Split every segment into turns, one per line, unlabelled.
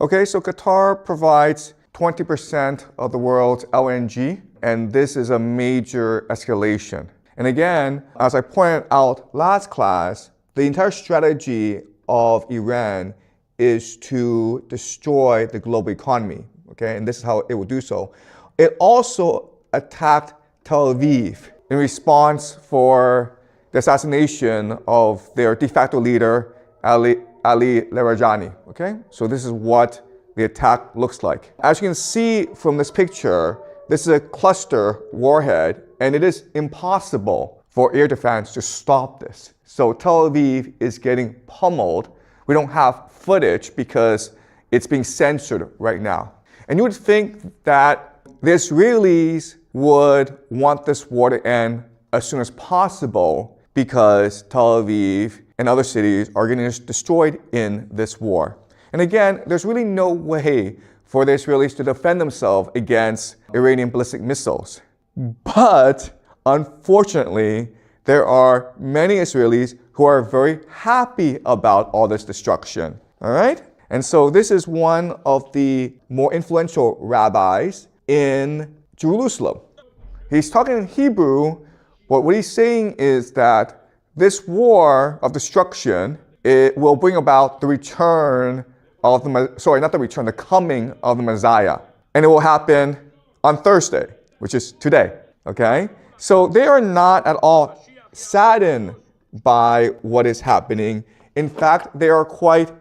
Okay, so Qatar provides 20% of the world's LNG, and this is a major escalation. And again, as I pointed out last class, the entire strategy of Iran is to destroy the global economy, okay? And this is how it will do so. It also attacked Tel Aviv in response for the assassination of their de facto leader, Ali Larijani, okay? So this is what the attack looks like. As you can see from this picture, this is a cluster warhead, and it is impossible for air defense to stop this. So Tel Aviv is getting pummeled. We don't have footage because it's being censored right now. And you would think that the Israelis would want this war to end as soon as possible because Tel Aviv and other cities are getting destroyed in this war. And again, there's really no way for the Israelis to defend themselves against Iranian ballistic missiles. But unfortunately, there are many Israelis who are very happy about all this destruction. All right? And so this is one of the more influential rabbis in Jerusalem. He's talking in Hebrew, but what he's saying is that this war of destruction, it will bring about the return of the coming of the Messiah. And it will happen on Thursday, which is today, okay? So they are not at all saddened by what is happening. In fact, they are quite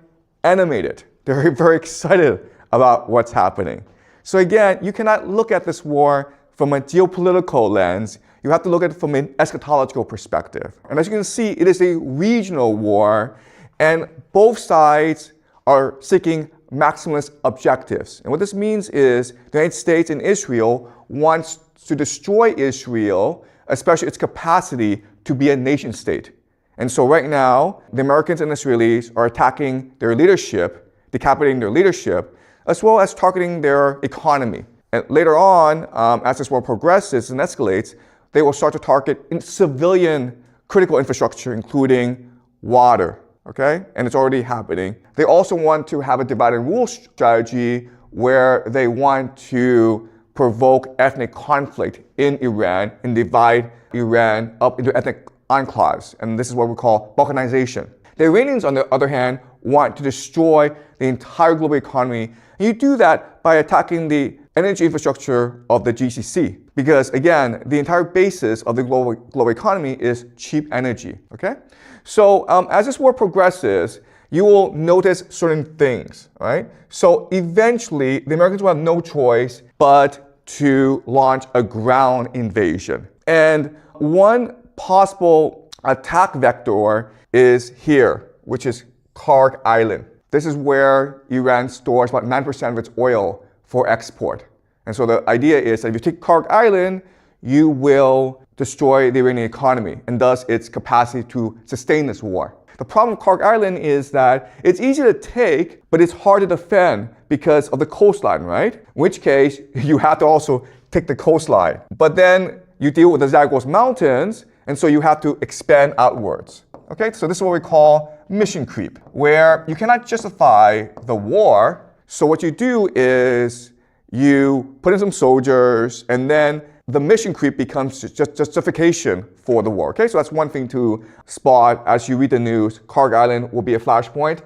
animated. They're very excited about what's happening. So again, you cannot look at this war from a geopolitical lens. You have to look at it from an eschatological perspective. And as you can see, it is a regional war, and both sides are seeking maximalist objectives. And what this means is the United States and Israel wants to destroy Israel, especially its capacity to be a nation state. And so right now, the Americans and Israelis are attacking their leadership, decapitating their leadership, as well as targeting their economy. And later on, as this war progresses and escalates, they will start to target civilian critical infrastructure, including water, okay? And it's already happening. They also want to have a divide and rule strategy where they want to provoke ethnic conflict in Iran and divide Iran up into ethnic enclaves. And this is what we call balkanization. The Iranians, on the other hand, want to destroy the entire global economy. And you do that by attacking the energy infrastructure of the GCC. Because again, the entire basis of the global economy is cheap energy, okay? So as this war progresses, you will notice certain things, right? So eventually, the Americans will have no choice but to launch a ground invasion. And one possible attack vector is here, which is Karg Island. This is where Iran stores about 9% of its oil for export. And so the idea is that if you take Karg Island, you will destroy the Iranian economy and thus its capacity to sustain this war. The problem with Karg Island is that it's easy to take, but it's hard to defend because of the coastline, right? In which case, you have to also take the coastline. But then you deal with the Zagros Mountains, and so you have to expand outwards. Okay, so this is what we call mission creep, where you cannot justify the war. So what you do is you put in some soldiers, and then the mission creep becomes just justification for the war. Okay, so that's one thing to spot as you read the news. Karg Island will be a flashpoint.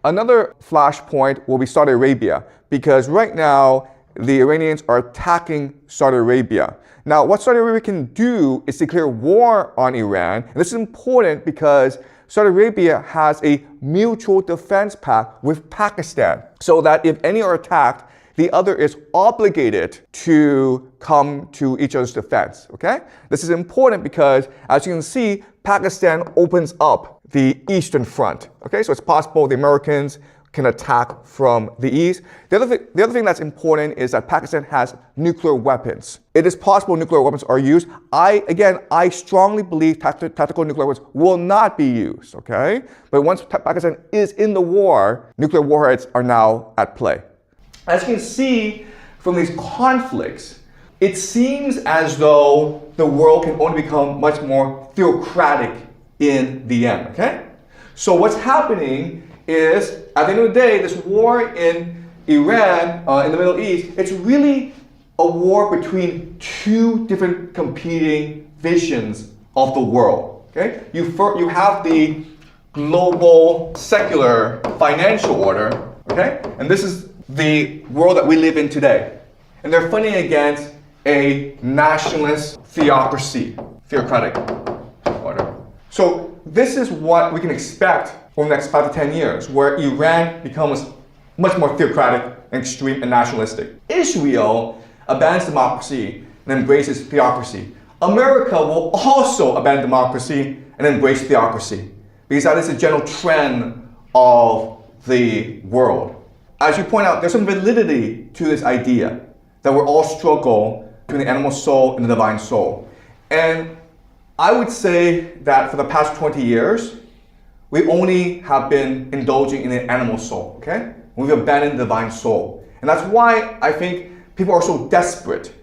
Another flashpoint will be Saudi Arabia, because right now the Iranians are attacking Saudi Arabia. Now, what Saudi Arabia can do is declare war on Iran. And this is important because Saudi Arabia has a mutual defense pact with Pakistan, so that if any are attacked, the other is obligated to come to each other's defense, okay? This is important because, as you can see, Pakistan opens up the eastern front, okay? So it's possible the Americans can attack from the east. The other thing that's important is that Pakistan has nuclear weapons. It is possible nuclear weapons are used. I strongly believe tactical nuclear weapons will not be used, okay? But once Pakistan is in the war, nuclear warheads are now at play. As you can see from these conflicts, it seems as though the world can only become much more theocratic in the end, okay? So what's happening is, at the end of the day, this war in Iran in the Middle East, it's really a war between two different competing visions of the world. Okay? You have the global secular financial order, okay? And this is the world that we live in today. And they're fighting against a nationalist theocracy, theocratic order. So this is what we can expect over the next 5 to 10 years, where Iran becomes much more theocratic and extreme and nationalistic. Israel abandons democracy and embraces theocracy. America will also abandon democracy and embrace theocracy, because that is the general trend of the world. As you point out, there's some validity to this idea that we're all struggle between the animal soul and the divine soul. And I would say that for the past 20 years, we only have been indulging in the animal soul, okay? We've abandoned the divine soul. And that's why I think people are so desperate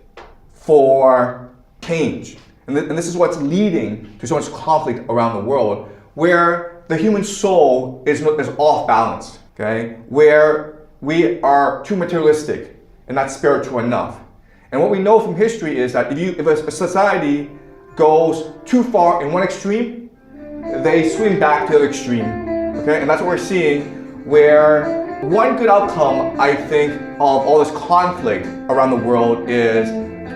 for change. And this is what's leading to so much conflict around the world, where the human soul is off balance, okay? Where we are too materialistic and not spiritual enough. And what we know from history is that if a society goes too far in one extreme, they swing back to the other extreme, okay? And that's what we're seeing, where one good outcome, I think, of all this conflict around the world is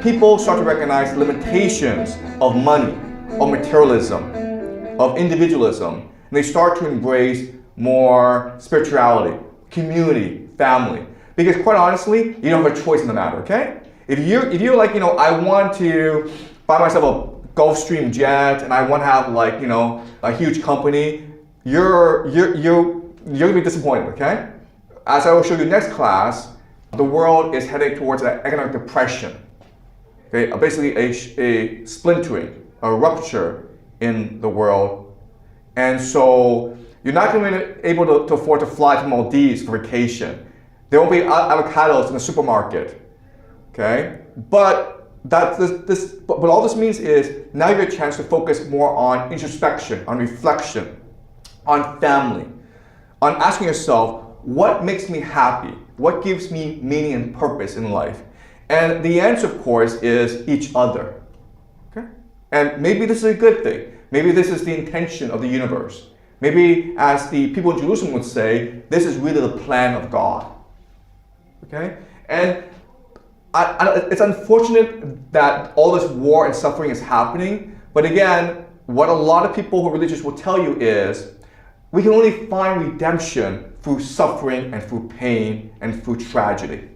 people start to recognize limitations of money, of materialism, of individualism, and they start to embrace more spirituality, community, family. Because quite honestly, you don't have a choice in the matter, okay? If you're like, I want to buy myself a Gulfstream jet and I want to have like, a huge company, you're gonna be disappointed, okay? As I will show you next class, the world is heading towards an economic depression. Okay, basically a splintering, a rupture in the world. And so you're not going to be able to afford to fly to Maldives for vacation. There won't be avocados in the supermarket. Okay, but all this means is now you have a chance to focus more on introspection, on reflection, on family, on asking yourself, what makes me happy? What gives me meaning and purpose in life? And the answer, of course, is each other. Okay? And maybe this is a good thing. Maybe this is the intention of the universe. Maybe, as the people in Jerusalem would say, this is really the plan of God. Okay? And it's unfortunate that all this war and suffering is happening. But again, what a lot of people who are religious will tell you is, we can only find redemption through suffering and through pain and through tragedy.